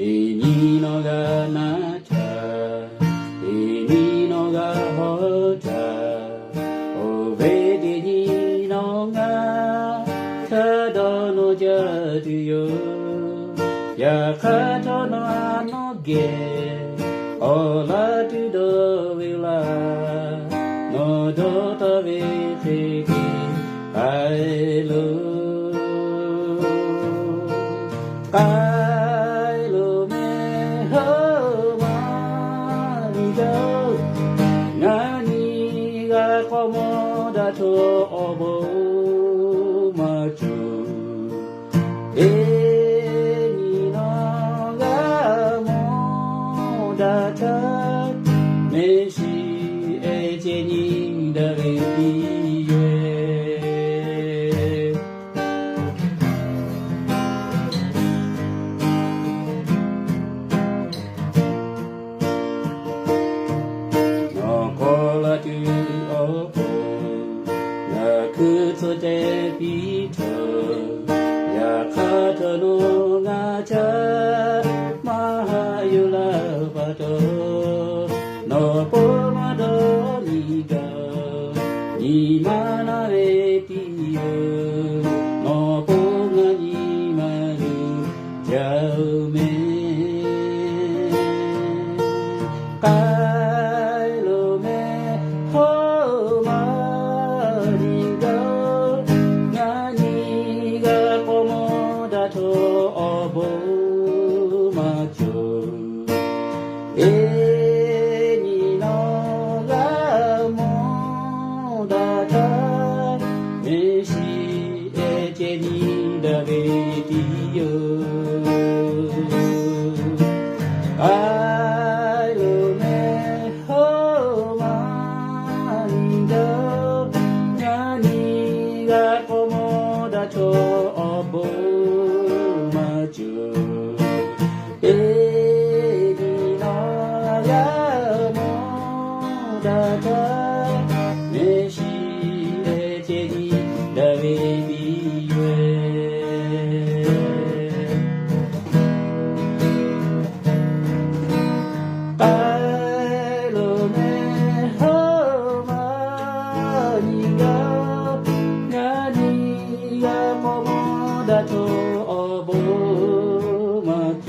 にのがなちゃにのがほちゃおべでにのがたどのじゃるよやかとのあのげおらとどべらのどとべせきあえる何がこもだと思うまちゅにのがもだためしえちにだれびえ残らずおぼなくつてびとやかたのがちゃまはゆらばとのぽまどりがにまなれぴよのぽがにまるじゃうめにのがもだためしえちにだべりよあるめほまにどなにがこもだとおぼまちゅめしえちにだべびよ帰るめほまにが何がこもだと思うまつ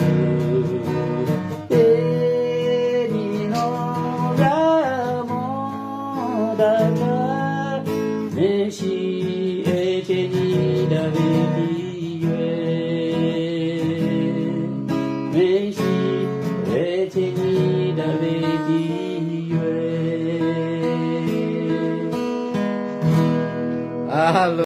めしえちにだべびえめしえちにだべびえ